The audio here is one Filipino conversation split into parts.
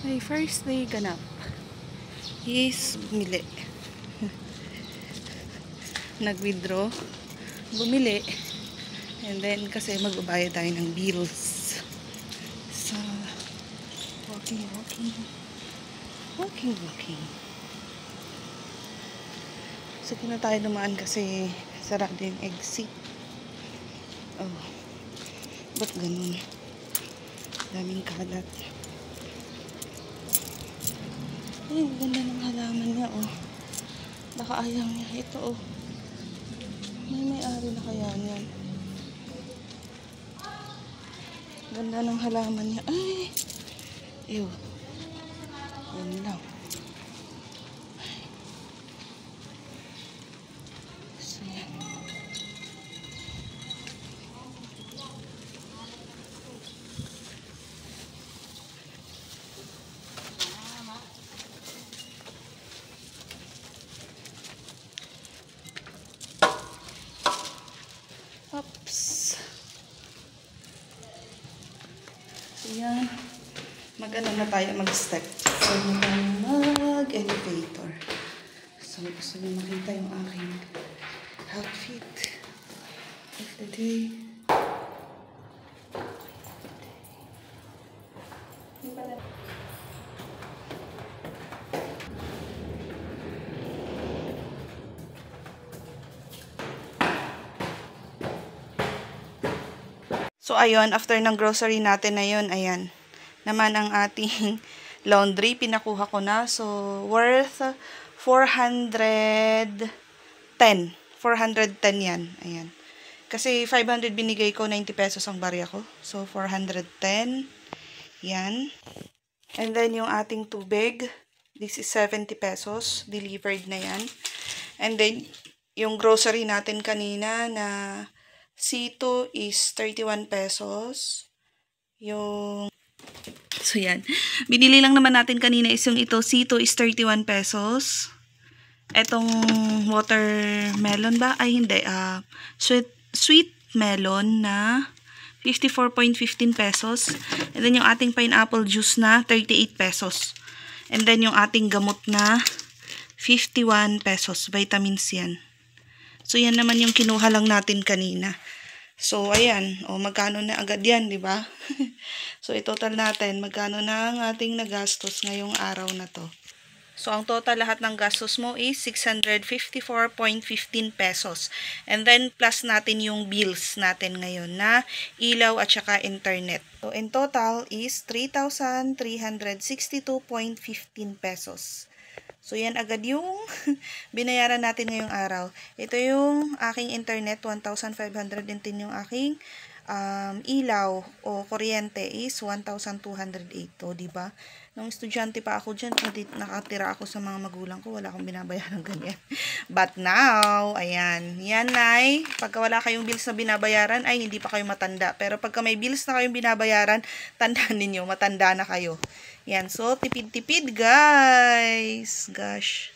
My first day ganap is bumili. Nag-withdraw, bumili, and then kasi magbabayad tayo ng bills. So, walking. So, na tayo dumaan kasi sarado yung exit. Oh, ba't ganun? Daming kalat. Ay, ganda ng halaman niya, oh. Baka ayaw niya. Ito, oh. May-ari na kaya niyan. Ganda ng halaman niya. Ay! Ew. Yan lang. So, yan. Oops. So, yan. Mag-ano na tayo, mag-step. So, mag-elevator. So, gusto niyo makita yung aking outfit of the day. So, ayun, after ng grocery natin na yun, ayan, naman ang ating laundry, pinakuha ko na. So, worth 410. 410 yan, ayan. Kasi 500 binigay ko, 90 pesos ang barya ko. So, 410. Yan. And then, yung ating tubig, this is 70 pesos. Delivered na yan. And then, yung grocery natin kanina na C2 is 31 pesos. So, yan. Binili lang naman natin kanina is yung ito. C2 is 31 pesos. Etong watermelon ba? Ay, hindi. Sweet melon na 54.15 pesos. And then, yung ating pineapple juice na 38 pesos. And then, yung ating gamot na 51 pesos. Vitamins yan. So, yan naman yung kinuha lang natin kanina. So, ayan. O, magkano na agad yan, di ba? So, i-total natin. Magkano na ang ating nagastos ngayong araw na to. So, ang total lahat ng gastos mo is 654.15 pesos. And then, plus natin yung bills natin ngayon na ilaw at saka internet. So, in total is 3,362.15 pesos. So, yan agad yung binayaran natin ngayong araw. Ito yung aking internet, 1,510 yung aking ilaw o kuryente is 1,208. O, diba? Nung estudyante pa ako dyan, nakatira ako sa mga magulang ko, wala akong binabayaran ganyan. But now, ayan. Yan, Nay. Pagka wala kayong bills na binabayaran, ay hindi pa kayo matanda. Pero pagka may bills na kayong binabayaran, tandaan ninyo, matanda na kayo. Yan. So, tipid-tipid, guys. Gosh.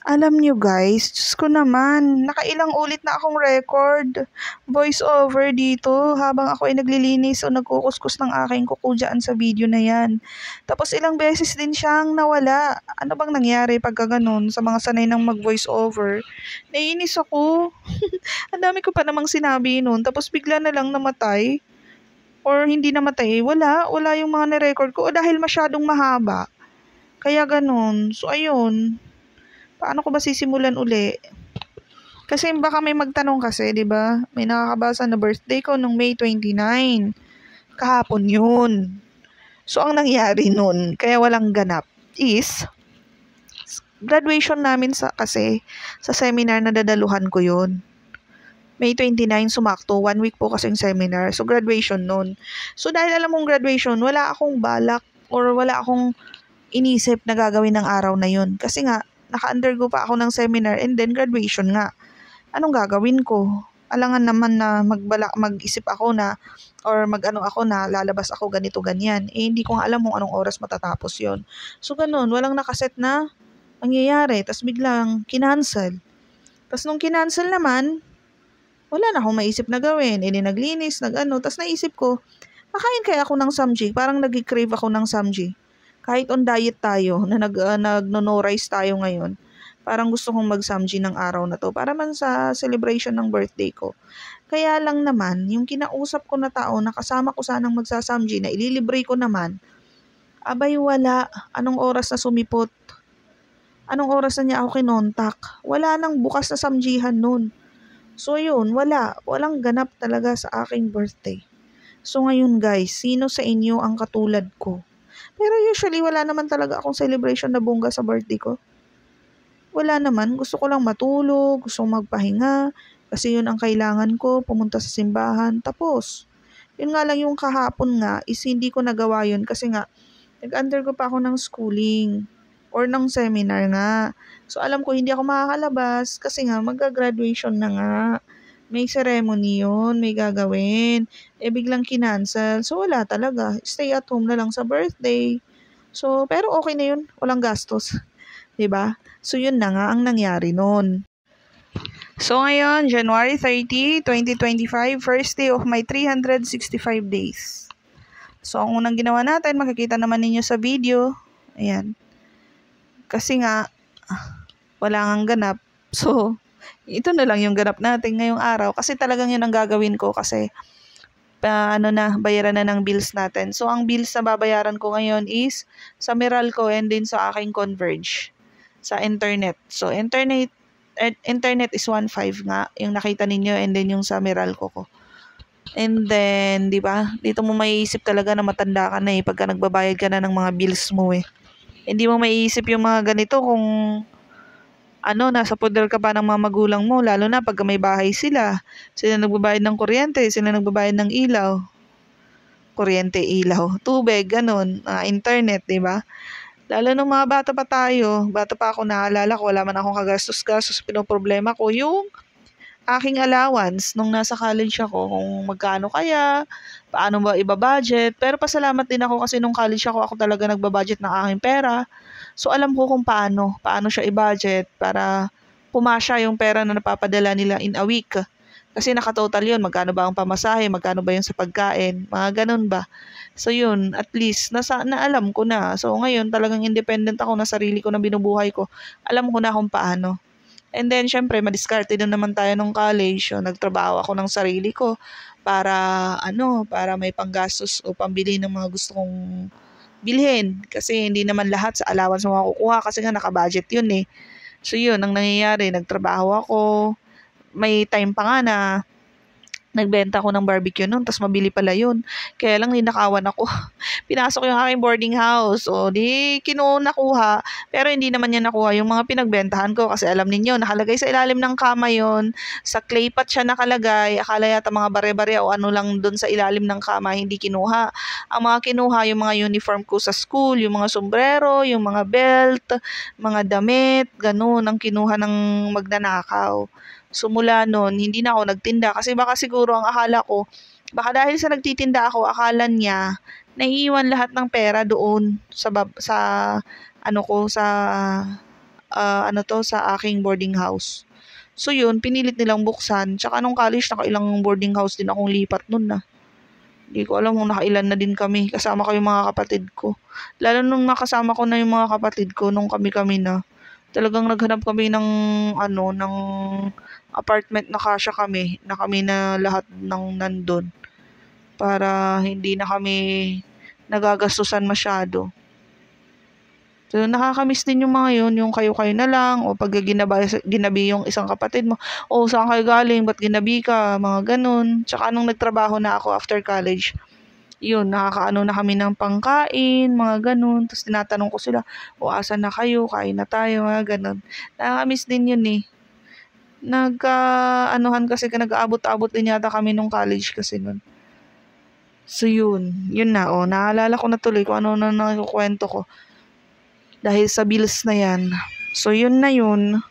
Alam nyo guys, Diyos ko naman, nakailang ulit na akong record, voice over dito habang ako ay naglilinis o nagkukuskus ng aking kuko dyan sa video na yan. Tapos ilang beses din siyang nawala. Ano bang nangyari pagka ganun sa mga sanay ng mag-voice over? Naiinis ako. Ang dami ko pa namang sinabi nun, tapos bigla na lang namatay. Or hindi namatay, wala yung mga na-record ko o dahil masyadong mahaba. Kaya ganun. So ayun. Paano ko ba sisimulan uli? Kasi baka may magtanong kasi, 'di ba? May nakakabasa na birthday ko nung May 29. Kahapon 'yun. So ang nangyari nun, kaya walang ganap is graduation namin kasi sa seminar na dadaluhan ko 'yun. May 29 sumakto, 1 week po kasing seminar. So graduation nun. So dahil alam mong graduation, wala akong balak or wala akong inisip na gagawin ng araw na 'yun. Kasi nga naka-undergo pa ako ng seminar and then graduation nga. Anong gagawin ko? Alangan naman na mag-isip ako na or mag-ano ako na lalabas ako ganito ganyan. Eh hindi ko nga alam kung anong oras matatapos 'yon. So ganun, walang nakaset na mangyayari. Tapos biglang kinancel. Tapos nung kinancel naman, wala na akong maisip na gawin. E di naglinis, nag-ano. Tapos naisip ko, makain kaya ako ng samji. Parang nag-crave ako ng samji. Kahit on diet tayo, na nag-no rice tayo ngayon. Parang gusto kong mag-samji ng araw na to. Para man sa celebration ng birthday ko. Kaya lang naman, yung kinausap ko na tao na kasama ko sanang magsasamji na ililibre ko naman, abay wala. Anong oras na sumipot? Anong oras na niya ako kinontak? Wala nang bukas na samjihan nun. So yun, wala. Walang ganap talaga sa aking birthday. So ngayon guys, sino sa inyo ang katulad ko? Pero usually wala naman talaga akong celebration na bongga sa birthday ko. Wala naman, gusto ko lang matulog, gusto kong magpahinga, kasi yun ang kailangan ko, pumunta sa simbahan, tapos. Yun nga lang yung kahapon nga, is hindi ko nagawa yun kasi nga, nag-undergo pa ako ng schooling or ng seminar nga. So alam ko hindi ako makakalabas kasi nga magka-graduation na nga. May ceremony yun, may gagawin. Eh biglang kinancel. So wala talaga, stay at home na lang sa birthday. So pero okay na yun, walang gastos. 'Di ba? So yun na nga ang nangyari noon. So ngayon, January 30, 2025, first day of my 365 days. So ang unang ginawa natin, makikita naman ninyo sa video. Ayan. Kasi nga, wala ngang ganap. So, ito na lang yung ganap natin ngayong araw. Kasi talagang yun ang gagawin ko kasi bayaran na ng bills natin. So, ang bills na babayaran ko ngayon is sa Meralco and din sa aking Converge. Sa internet. So, internet is 1.5 nga. Yung nakita ninyo and then yung sa Meralco ko. And then, di ba? Dito mo maiisip talaga na matanda ka na pagka nagbabayad ka na ng mga bills mo Hindi mo maiisip yung mga ganito kung nasa poder ka pa ng mga magulang mo, lalo na pag may bahay sila. Sila nagbabayad ng kuryente, sila nagbabayad ng ilaw. Kuryente, ilaw, tubig, ganun, internet, di ba? Lalo nung mga bata pa tayo, bata pa ako, naalala ko, wala man akong kagastos-gastos, pinoproblema ko yung aking allowance nung nasa college ako, kung magkano kaya, paano ba iba-budget. Pero pasalamat din ako kasi nung college ako talaga nagba-budget ng aking pera. So alam ko kung paano siya i-budget para pumasya yung pera na napapadala nila in a week. Kasi nakatotal yun, magkano ba ang pamasahe, magkano ba yung sa pagkain, mga ganun ba. So yun, at least, naalam ko na. So ngayon, talagang independent ako na sarili ko na binubuhay ko. Alam ko na kung paano. And then, syempre, madiskarte din naman tayo nung college. So, nagtrabaho ako ng sarili ko para may panggastos o pambili ng mga gusto kong bilhin. Kasi hindi naman lahat sa allowance mo makukuha kasi nga nakabudget yun So yun, ang nangyayari, nagtrabaho ako. May time pa nga na nagbenta ako ng barbecue noon, tapos mabili pala yun. Kaya lang ninakawan ako. Pinasok yung aking boarding house. O di nakuha. Pero hindi naman niya nakuha yung mga pinagbentahan ko. Kasi alam ninyo, nakalagay sa ilalim ng kama yon. Sa clay pot siya nakalagay. Akala yata mga bare-bare o ano lang dun sa ilalim ng kama. Hindi kinuha. Ang mga kinuha, yung mga uniform ko sa school, yung mga sombrero, yung mga belt, mga damit, ganun ang kinuha ng magnanakaw. So mula noon, hindi na ako nagtinda kasi baka siguro ang akala ko, baka dahil sa nagtitinda ako, akala niya naiiwan lahat ng pera doon sa aking boarding house. So yun, pinilit nilang buksan. Tsaka nung college, nakailang boarding house din akong lipat noon na. Hindi ko alam kung nakailan na din kami. Kasama ko yung mga kapatid ko. Lalo nung nakasama ko na yung mga kapatid ko nung kami na. Talagang naghanap kami ng apartment na kasya kami na lahat ng nandun para hindi na kami nagagastusan masyado. So, nakakamiss din yung mga yun, yung kayo-kayo na lang, o pag ginabi yung isang kapatid mo, o saan kayo galing, ba't ginabi ka, mga ganun. Tsaka nung nagtrabaho na ako after college, yun, nakakaano na kami ng pangkain, mga ganun. Tapos tinatanong ko sila, o asan na kayo, kain na tayo, mga ganun. Nakakamiss din yun kasi nag-aabot-abot din yata kami nung college kasi nun. So yun na naalala ko na tuloy kung ano na nakukwento ko. Dahil sa bills na yan. So yun na yun.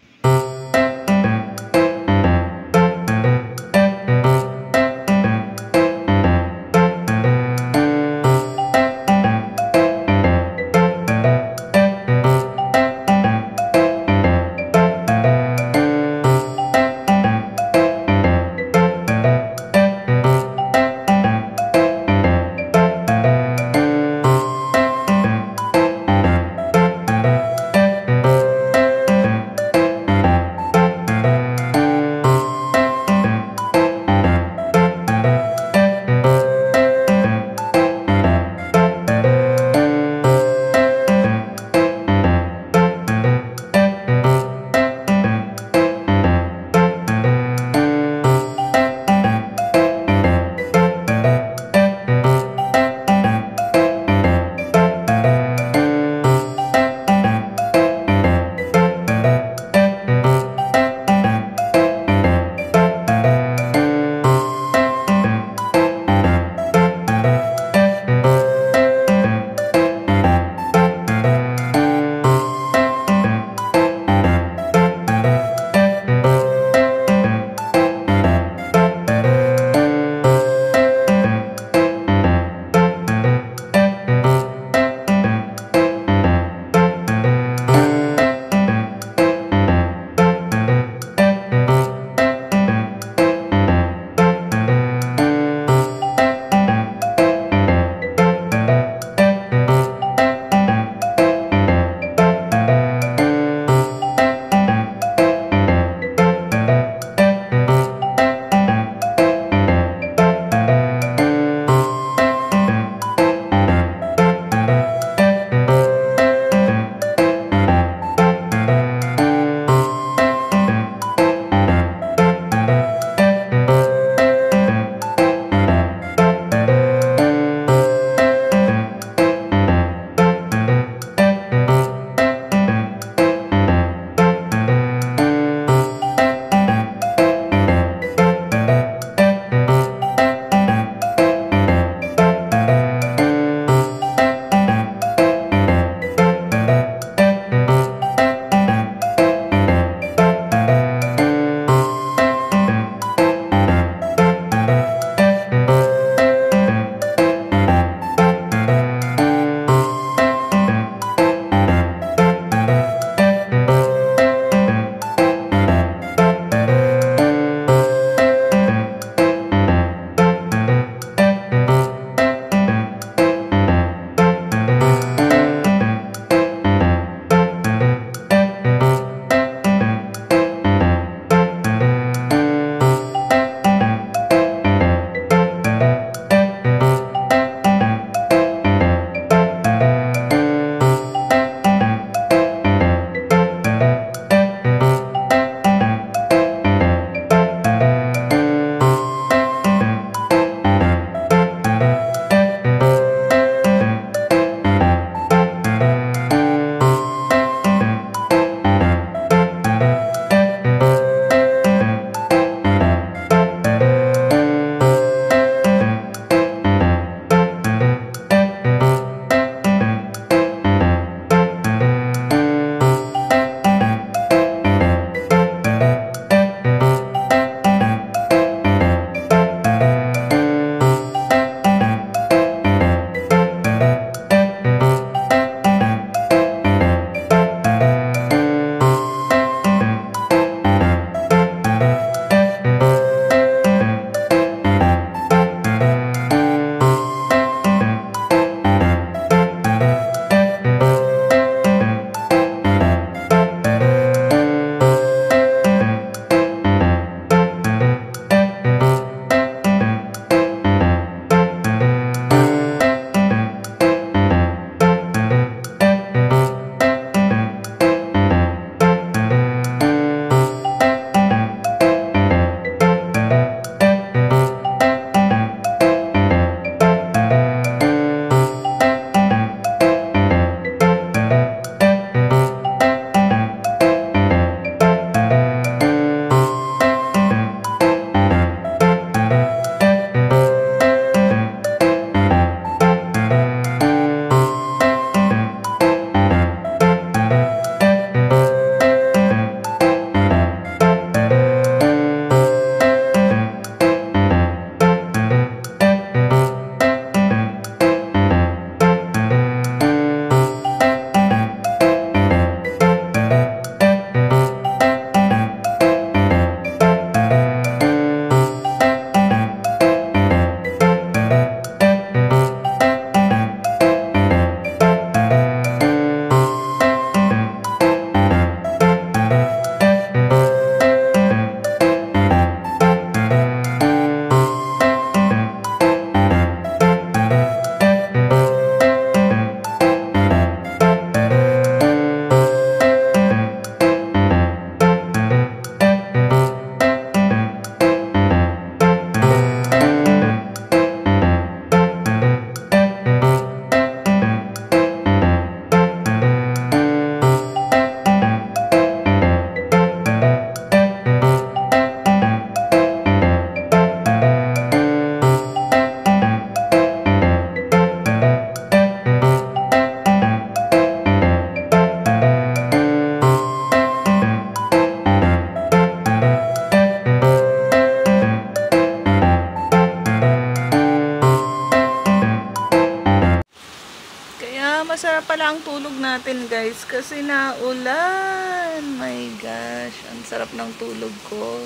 pala ang tulog natin, guys, kasi naulan. My gosh, ang sarap ng tulog ko.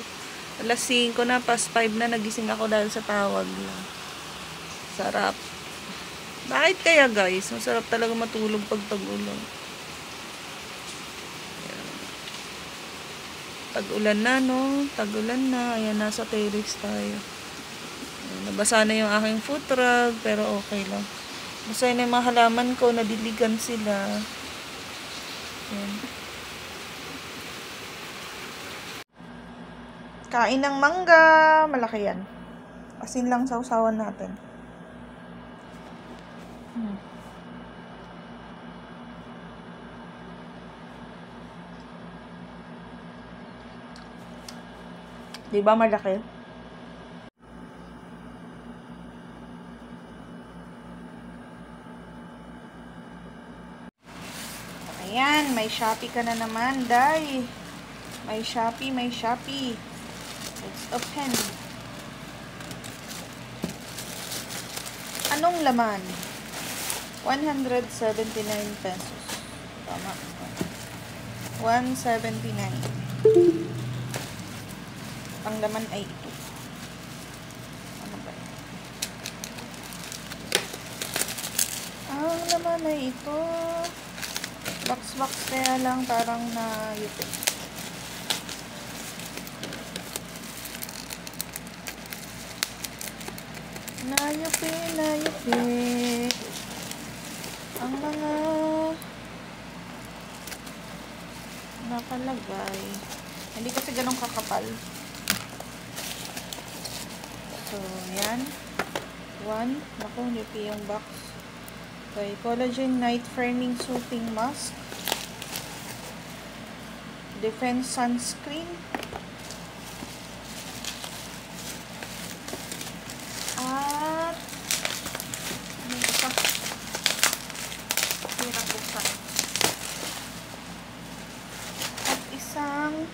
Alas 5 na, past 5 na, nagising ako dahil sa tawag na. Sarap. Bakit kaya, guys? Masarap talaga matulog pag tag-ulan. Tag-ulan na, no? Tag-ulan na. Ayan, nasa terrace tayo. Nabasa na yung aking foot rug, pero okay lang. Basta na yung mga halaman ko, nadiligan sila. Ayan. Kain ng mangga. Malaki yan. Asin lang sausawan natin. Diba malaki? Ayan, may Shopee ka na naman, Day. May Shopee, may Shopee. Let's open. Anong laman? 179 pesos. Tama. 179. Ang laman ay ito. Ano ba yan? Ang laman ay ito. Box kaya lang parang na-yupin. Na-yupin. Ang mga nakalagay. Hindi kasi ganun kakapal. So, yan. 1. Naku, nipi yung box. Okay, Collagen Night Firming Soothing Mask. Defense Sunscreen. At ano ito? Hirap buksan. At isang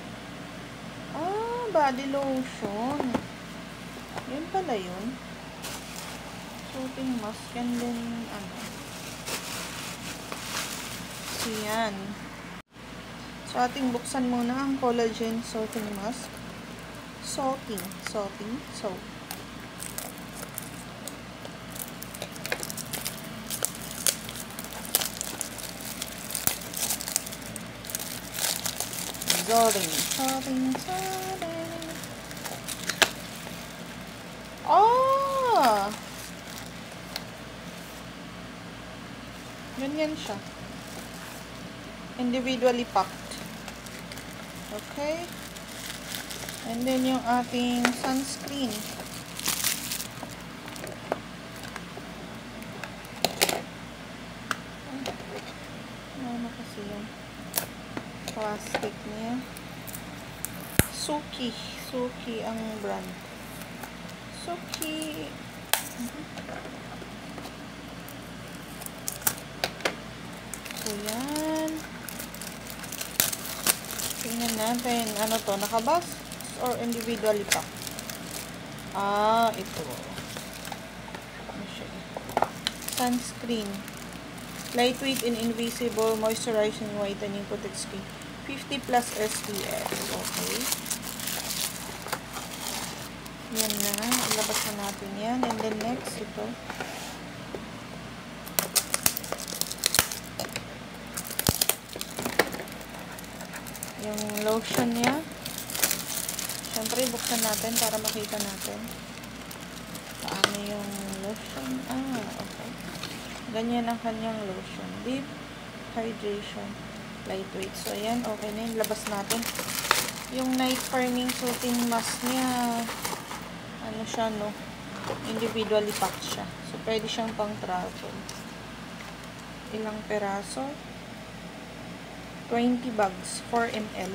body lotion. Yun pala yun. Soothing mask. And then, yan. So, ating buksan muna ang collagen soothing mask. Soothing. Soothing. Ganyan siya. Individually packed. Okay. And then yung ating sunscreen. Ano kasi yung plastic niya. Suki ang brand. Suki. So, yan. Tingnan natin. Ano to? Nakabox or individually pack? Ito. Ano siya? Sunscreen. Lightweight and invisible. Moisturizing, whitening, protect skin. 50 plus SPF. Okay. Yan na. Ilabas na natin yan. And then next, ito. Yung lotion niya. Siyempre, buksan natin para makita natin. Paano yung lotion? Okay. Ganyan ang kanyang lotion. Deep hydration. Lightweight. So, ayan. Okay na yun. Labas natin. Yung night firming soothing mask niya, ano siya, no? Individually packed siya. So, pwede siyang pang travel. Ilang peraso? 20 bags, 4 ml,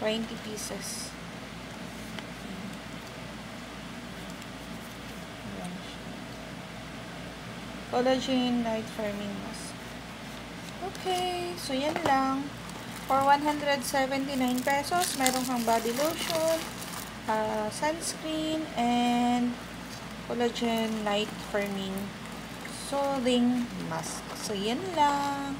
20 pieces. Collagen Night Firming Mask. Okay, so yan lang. For 179 pesos, meron kang body lotion, sunscreen, and collagen night firming soothing mask. So, yan lang.